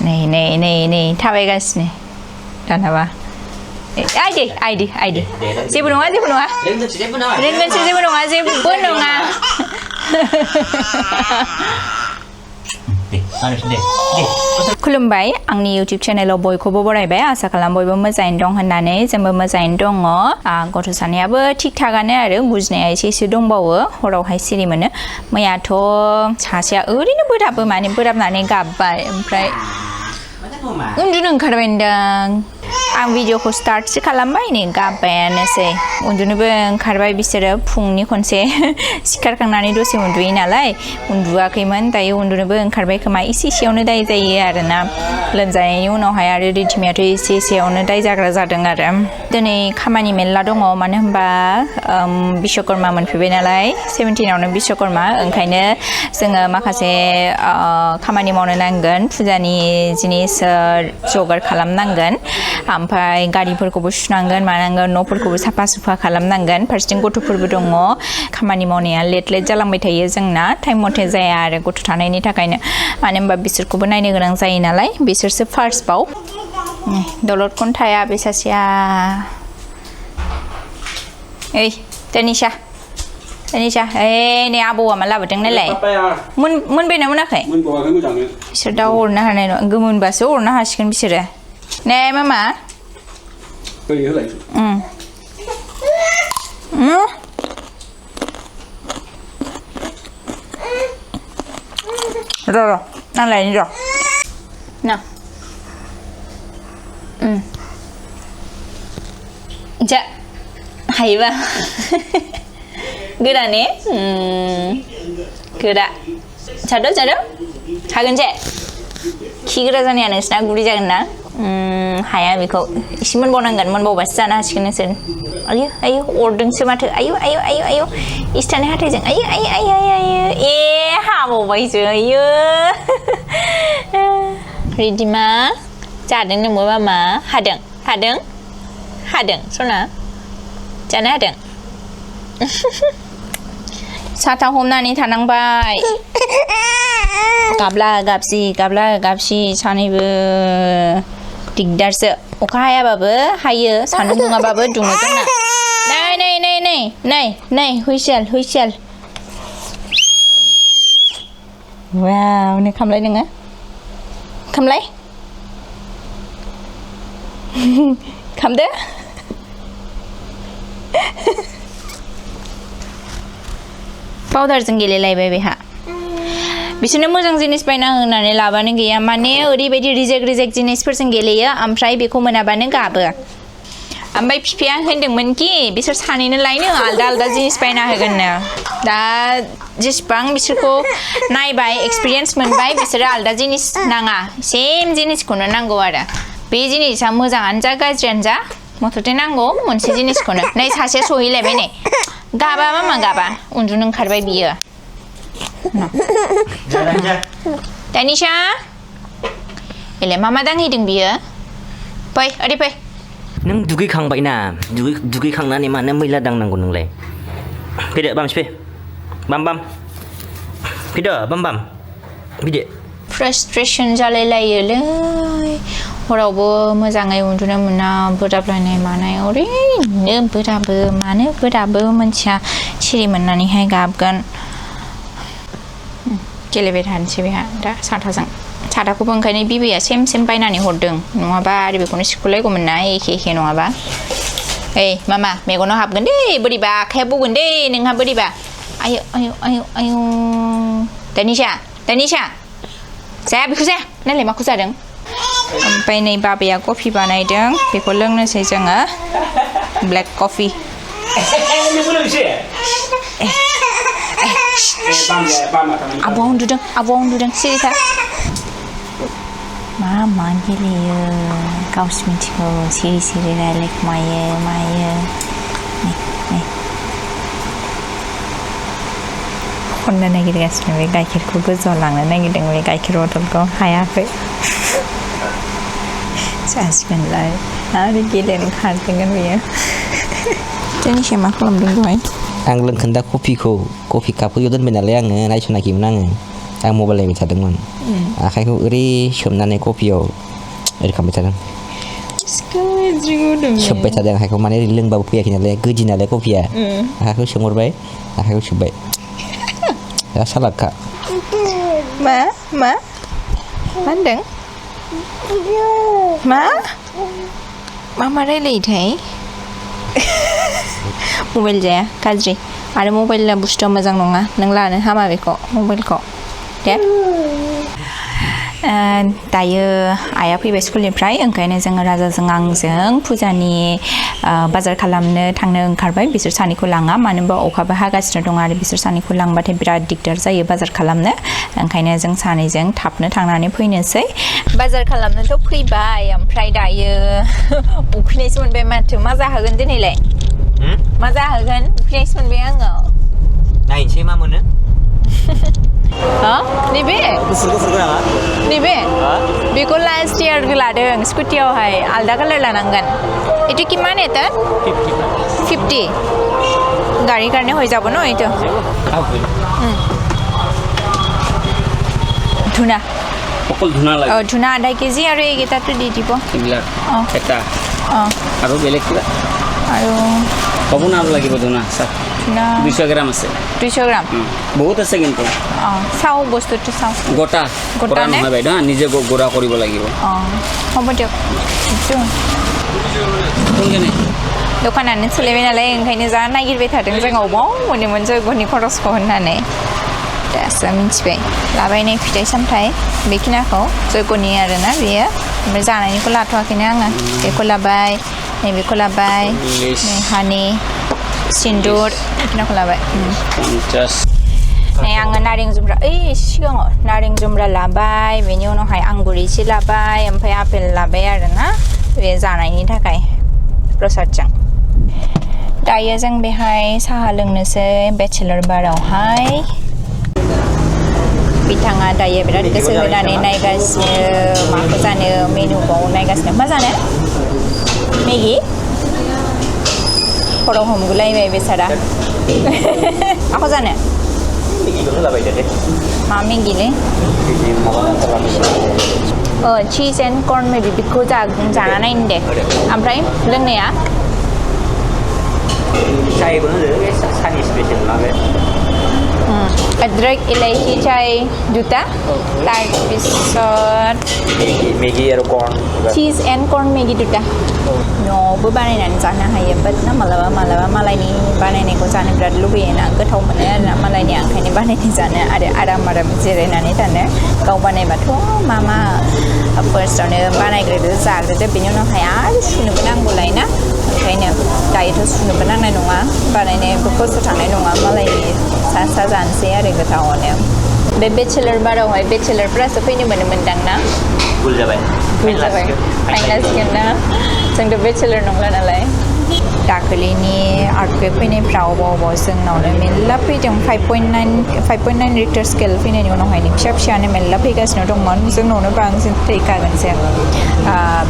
नै थाबायगासिनो दानाबा आइदि जेबो नङा रोंगोनसो जेबो नङा खुलुमबाय आंनि इउटिउब चेनेलाव बयखौबो बरायबाय आसा खालाम बयबो मोजाङैनो दं होननानै जोंबो मोजाङैनो दङ गथ' सानैयाबो थिग थागानो आरो बुजिनाया एसे दंबावो हरावहाय सिरि मोनो मैयाथ' सासेया ओरैनो बोराबनानै गाबबाय ओमफ्राय उन्दुनो ओंखारबायदां आं भिडिअखौ स्टार्टसो खालामबाय नै गाबबायानोसै उन्दुनोबो ओंखारबाय बिसोरो फुंनि खनसे सिखारखांनानै दसे उन्दुयो नालाय उन्दुआखैमोन दायो उन्दुनोबो ओंखारबाय खोमा एसेयावनो दाय जायो आरोना लोमजानायनि उनावहाय आरो रिधिमायाथ' एसेयावनो दाय जाग्रा जादों आरो दिनै खामानि मेरला दङ मानो होनबा बिश्वकर्मा मोनफैबाय नालाय 17आवनो बिश्वकर्मा ओंखायनो जोङो माखासे खामानि मावनो नांगोन फुजानि जिनिस जगार खालामनांगोन ओमफ्राय गारिफोरखौबो सुनांगोन मानांगोन न'फोरखौबो साफा सुफा खालामनांगोन फारसेथिं गथ'फोरबो दङ खामानि मावनाया लेट जालांबाय थायो जोंना टाइम मथे जाया आरो गथ' थानायनि थाखायनो मानो होनबा बिसोरखौबो नायनो गोनां जायो नालाय बिसोरसो फार्स्ट बाव दलदखौनो थाया बे सासेया ओइ तानिशा नै आबौआ मा लाबोदों नालाय मोनबायना मोनाखै बिसोर दा अरनो हानाय नङा गोमोनबासो अरनो हासिगोन बिसोरो नै मामा र' आं लायनि र' ना जा हायोबा गोरा ने गोरा जादो हागोन जे खिगोरा जानाया नोंसिना गुरै जागोन ना हाया बेखौ एसे मोनबावबासो जानो हासिगोन नोंसोर आयु अरदोंसो माथो आयु एसे थानाय हाथायजों आयु ए हाबावबायसो आयु रिधिमा जादों नोंबो मामा हादों सना जानो हादों साथा हमनानै थानांबाय गाबला गाबसि सानैबो दिगदारसो अखा हायाबाबो हायो सान्दुं दुङाबाबो दुङो जोंना नै हुइसेल वाव नै खामलाय नोङो खामलाय खामदो पाउडारजों गेलेलायबाय बेहा बिसोरनो मोजां जिनिस बायना होनानै लाबानो गैया माने ओरैबायदि रिजेक्ट जिनिसफोरजों गेलेयो ओमफ्राय बेखौ मोनाबानो गाबो ओमफ्राय बिफाया होनदोंमोनखि बिसोर सानैनो लायनो आलदा जिनिस बायना होगोननो दा जेसेबां बिसोरखौ नायबाय एक्सपिरियेन्स मोनबाय बिसोरो आलदा जिनिस नाङा सेम जिनिसखौनो नांगौ आरो बे जिनिसा मोजाङानो जा गाज्रियानो जा मथथे नांगौ मोनसे जिनिसखौनो नै सासे सहैलायबाय नै गाबा मामा गाबा उन्दुनो ओंखारबाय बियो तानिशा एलाय मा दांहैदों बियो फै ओरै फै नों दुगैखांबायना दुगैखांनानै मानो मैला दांनांगौ नोंलाय फैदो बामसि फै बाम फैदो बाम फैदो फ्रास्ट्रेसन जालायलायोलै हरावबो मोजाङै उन्दुनो मोना बोराबलायनाय मानाय ओरैनो मानो बोराबो मोनथिया सिरि मोननानैहाय गाबगोन गेलेबाय थानोसै बेहा दा साथाखौबो ओंखायनो बिबैया सेम बायनानै हरदों नङाबा आरो बेखौनो सिख'लायगौमोन ना एखे नङाबा ओइ मामा मेगनाव हाबगोन दे बोरैबा आखाइया बौगोन दे नोंहा बोरैबा आयु तानिशा जाया बेखौ जाया नालाय माखौ जादों ओमफ्राय नै बाबाया कफि बानायदों बेखौ लोंनोसै जोङो ब्लेक कफि आब'आ उन्दुदों सिरि था मा गेलेयो गावसो मिथिगौ सिरि रायलायखुमायो मायो खननो नागिरगासिनो बे गाइखेरखौ गोजौआव लांनो नागिरदों बे गाइखेर बथलखौ हायाखै जासिगोनलाय आरो गेलेनो खारदोंगोन बेयो तानिशा मा खालामदों दहाय आं लोंखोन्दा कफि कापखौ दोनबाय नालाय आङो नायसनाखैमोन आङो आं मबाइल नायबाय थादोंमोन आखाइखौ ओरै सोमनानै कफियाव ओरै खालामबाय थादों सोब्बाय थादों आखाइखौ माने ओरै लोंबाबो फैयाखै नालाय गोदि नालाय कफिया आखाइखौ सोमहरबाय आखाइखौ सोब्बाय दा सालादखा मा होनदों मा रायलायोथाय मबाइल जाया गाज्रि आरो मबाइला बुस्थुआ मोजां नङा नों लानो हामा बेखौ मबाइलखौ दे दायो आइया फैबाय स्कुलनिफ्राय ओंखायनो जोङो राजाजों आंजों फुजानि बाजार खालामनो थांनो ओंखारबाय बिसोर सानैखौ लाङा मानो होनबा अखाबो हागासिनो दं आरो बिसोर सानैखौ लांबाथाय बिराद दिगदार जायो बाजार खालामनो ओंखायनो जों सानैजों थाबनो थांनानै फैनोसै बाजार खालामनोथ' फैबाय ओमफ्राय दायो उखैनायसो मोनबाय माथो मा जाहोगोन दिनैलाय मा जाहोगोन उखैनायसो मोनबाय आङो नायनोसै मा मोनो नैबे नैबे बेखौ लास्ट इयार लादों स्कुटियावहाय आलदा कालार लानांगोन एटु किमान येतं 50 गाड़ी करने हो যাব ना এটা ধুনা অকল ধুনা লাগে ধুনা আধা কেজি আৰু এইকেইটাটো দি দিব এইবিলাক এটা আৰু বেলেগ কিবা আৰু কব নাম লাগিব ধুনা স্যার 200 গ্রাম আছে 200 গ্রাম বহুত আছে কিন্তু চাও বস্তুটো চাও গোটা নহয় বাইদেউ নিজে গোৰা কৰিব লাগিব হ'ব দিয়ক কোনজনে दखानानो सोलायबाय नालाय ओंखायनो जा नागिरबाय थादों जों अबाव मोनोमोन जयग'नि खरसखौ होननानै दासो मिथिबाय लाबाय नै फिथाइ सामथाइ बेखिनिखौ जयग'नि आरोना बेयो ओमफ्राय जानायनिखौ लाथ'वाखैनो आङो बेखौ लाबाय नैबेखौ लाबाय नै हानि सिन्दुर बेखिनिखौ लाबाय 50 नै आङो नारें जुमब्रा सिगाङाव नारें जुमब्रा लाबाय बेनि उनावहाय आंगुर एसे लाबाय ओमफ्राय आपेल लाबाय आरोना बे जानायनि थाखाय प्रसादजों दायो जों बेहाय साहा लोंनोसै बेचेलर बारावहाय बिथाङा दायो बिराद गोसो होनानै नायगासिनो माखौ जानो मेनुखौ नायगासिनो मा जानो मेगि खर' हमगुलायबाय बेसारा माखौ जानो मा मेगिलै चीज एन्ड कर्न मेबि बेखौ जाना नायनो दे ओमफ्राय लोंनाया चायबो होदो सानि स्पेशल माबे अद्रक इलायची चाय दुटा তাৰপিছত मेगी आरो कर्न चीज एन्ड कर्न मेगि दुटा न'आवबो बानायनानै जानो हायो बाट ना मालाबा मालायनि बानायनायखौ जानो बिराद लुबैयोना गोथाव मोनो आरोना मालायनि ओंखायनो बानायनाय जानो आरो आराम जिरायनानै थानो गाव बानायबाथ' मा फार्स्टआवनो बानायग्रोदो जाग्रोदो बेनि उनावहाय आरो सुनोबो नांगौलाय ना ओंखायनो दायोथ' सुनोबो नांनाय नङा बानायनायबो खस्थ' थांनाय नङा मालायनि सा जानोसै आरो गोथावनो बे बेचेलर बारावहाय बेचेलरफोरासो फैनो मोनोमोनदां ना फुल जाबाय फाइनालसिगोन ना जोंथ' बेचेलर नंला नालाय दाखालिनि आर्थकुवेक फैनायफ्राव अबाव जोंनावनो मेल्ला फैदों 5.9 रिक्टार स्केल फैनायनि उनावहायनो फिसानो मेल्ला फैगासिनो दंमोन जोंनावनो बांसिन फैखागोनसै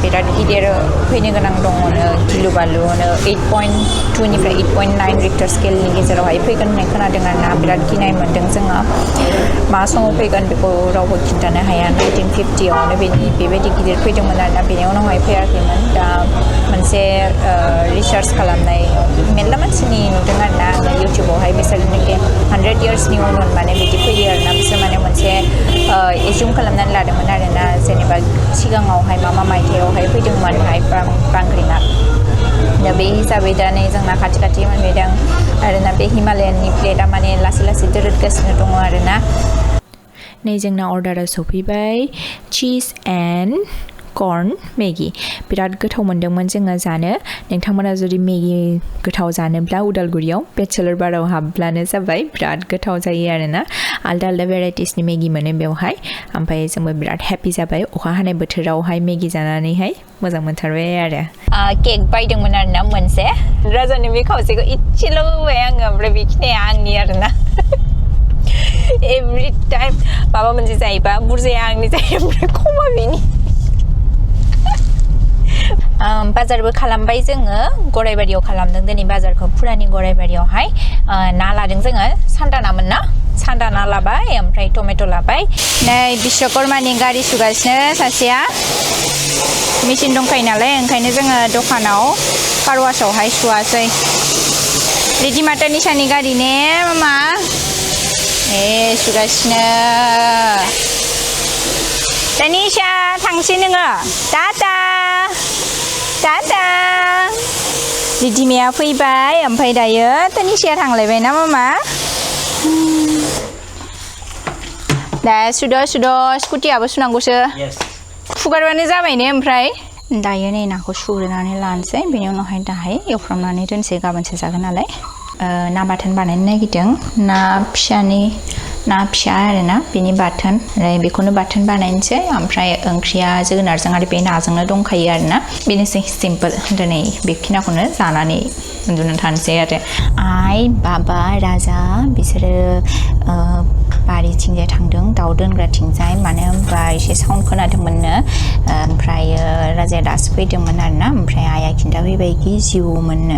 बिराद गिदिर फैनो गोनां दङनो गिलु बालुनो 8.2 निफ्राय 8.9 रिक्टार स्केलनि गेजेरावहाय फैगोन होननाय खोनादों आरोना बिराद गिनाय मोन्दों जोङो मा समाव फैगोन बेखौ रावबो खिन्थानो हाया 1950आवनो बेबायदि गिदिर फैदोंमोन आरोना बेनि उनावहाय फैयाखैमोन दा मोनसे रिसार्च खालामनाय मेल्ला मानसिनि नुदों आरोना आङो इउटुबावहाय बिसोरनिखि 100 इयार्सनि उन माने बिदि फैयो आरोना बिसोर माने मोनसे एजुम खालामनानै लादोंमोन आरोना जेनेबा सिगाङावहाय मा मायथाइयावहाय फैदोंमोनहाय बांग्रिङा दा बे हिसाबै दा नै जोंना खाथि मोनफैदों आरोना बे हिमालयाननि प्लेटआ माने लासै दोरोदगासिनो दङ आरोना नै जोंना अर्डारा सफैबाय चीज एन्ड कर्न मेगि बिराद गोथाव मोन्दोंमोन जोङो जानो नोंथांमोना जुदि मेगि गोथाव जानोब्ला उदालगुरियाव बेचेलर बाराव हाबब्लानो जाबाय बिराद गोथाव जायो आरोना आलदा भेराइटिसनि मेगि मोनो बेवहाय ओमफ्राय जोंबो बिराद हेपि जाबाय अखा हानाय बोथोरावहाय मेगि जानानैहाय मोजां मोनथारबाय आरो केक बायदोंमोन आरोना मोनसे राजानि बे खावसेखौ इसेल' होबाय आङो ओमफ्राय बेखिनिया आंनि आरोना एभ्रि टाइम माबा मोनसे जायोबा बुरजाया आंनि जायो ओमफ्राय खमा बेनि बाजारबो खालामबाय जोङो गरायबारियाव खालामदों दिनै बाजारखौ फुरानि गरायबारियावहाय ना लादों जोङो सान्दा नामोन ना सादाना लाबाय ओमफ्राय टमेट' लाबाय नै बिश्वकर्मानि गारि सुगासिनो सासेया मेचिन दंखायो नालाय ओंखायनो जोङो दखानाव कार वाशआवहाय सुवासै रिधिमा तानिशानि गारि ने मामा सुगासिनो तानिशा थांसै नोङो टाटा टाटा रिधिमाया फैबाय ओमफ्राय दायो तानिशाया थांलायबाय ना मामा दा सुद' स्कुटियाबो सुनांगौसो फुगारबानो जाबाय ने ओमफ्राय दायो नै नाखौ सुग्रोनानै लानोसै बेनि उनावहाय दाहाय एवफ्रामनानै दोनसै गाबोनसो जागोन नालाय ना बाथोन बानायनो नागिरदों ना फिसा आरोना बेनि बाथोन ओमफ्राय बेखौनो बाथोन बानायनोसै ओमफ्राय ओंख्रिया जोगोनारजों आरो बे नाजोंनो दंखायो आरोना बेनोसै सिम्पोल दिनै बेखिनिखौनो जानानै उन्दुनानै थानोसै आरो आइ बाबा राजा बिसोरो बारिथिंजाय थांदों दाउ दोनग्राथिंजाय मानो होनबा एसे साउन्ड खोनादोंमोननो ओमफ्राय राजाया दासो फैदोंमोन आरोना ओमफ्राय आइया खिन्थाफैबाय कि जिउमोननो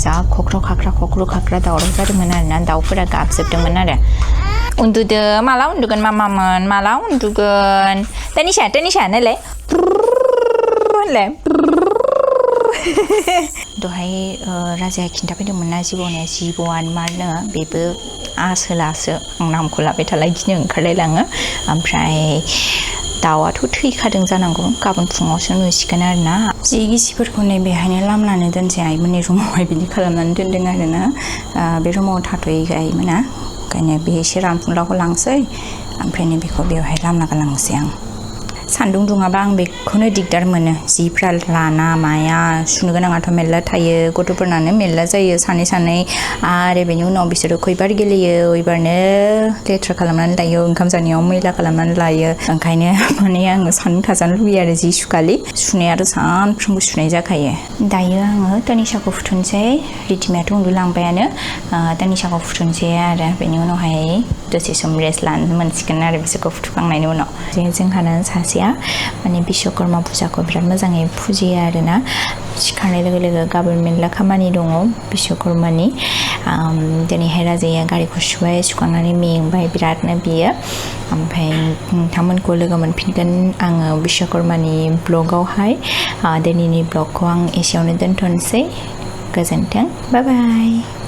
जा खख्र' खाख्रा दावराव जादोंमोन आरोना दाउफोरा गाबजोबदोंमोन आरो उन्दुदो माला उन्दुगोन मामामोन माला उन्दुगोन तानिशा नालाय होनलाय दहाय राजाया खिन्थाफैदोंमोन ना जिबौआनो मारनो बेबो आसोलासो आं नामखौ लाबाय थालाय गिनो ओंखारलायलाङो ओमफ्राय दाउआथ' थैखादों जानांगौ गाबोन फुङावसो नुसिगोन आरोना जि गिसिफोरखौ नै बेहायनो लामनानै दोनसै आइमोननि रुमावहाय बिदि खालामनानै दोनदों आरोना बे रुमाव थाथ'यो आइमोना ओंखायनो बे एसे रानफुंलाखौ लांसै ओमफ्राय नै बेखौ बेवहाय लामना गालांसै आं सान्दुं दुङाबा आं बेखौनो दिगदार मोनो जिफ्रा लाना माया सुनो गोनाङाथ' मेरला थायो गथ'फोरनानो मेरला जायो सानै आरो बेनि उनाव बिसोरो खैबार गेलेयो ओइबारनो लेथ्रा खालामनानै लायो ओंखाम जानायाव मैला खालामनानै लायो ओंखायनो माने आङो सान्दुं थाजानो लुबैयो आरो जि सुखालि सुनायाथ' सानफ्रोमबो सुनाय जाखायो दायो आङो तानिशाखौ फुथुनसै रिधिमायाथ' उन्दुलांबायानो तानिशाखौ फुथुनसै आरो बेनि उनावहाय दसे सम रेस्ट लानो मोनसिगोन आरो बिसोरखौ फुथुखांनायनि उनाव जोंहानो सासेया माने बिश्वकर्मा फुजाखौ बिराद मोजाङै फुजियो आरोना सिखारनाय लोगो लोगो गाबोन मेरला खामानि दङ बिश्वकर्मानि दिनैहाय राजाया गारिखौ सुखांनानै मेंबाय बिरादनो बियो ओमफ्राय नोंथांमोनखौ लोगो मोनफिनगोन आङो बिश्वकर्मानि ब्लगावहाय दिनैनि ब्लगखौ आं एसेयावनो दोनथ'नोसै गोजोन्थों बाय बाय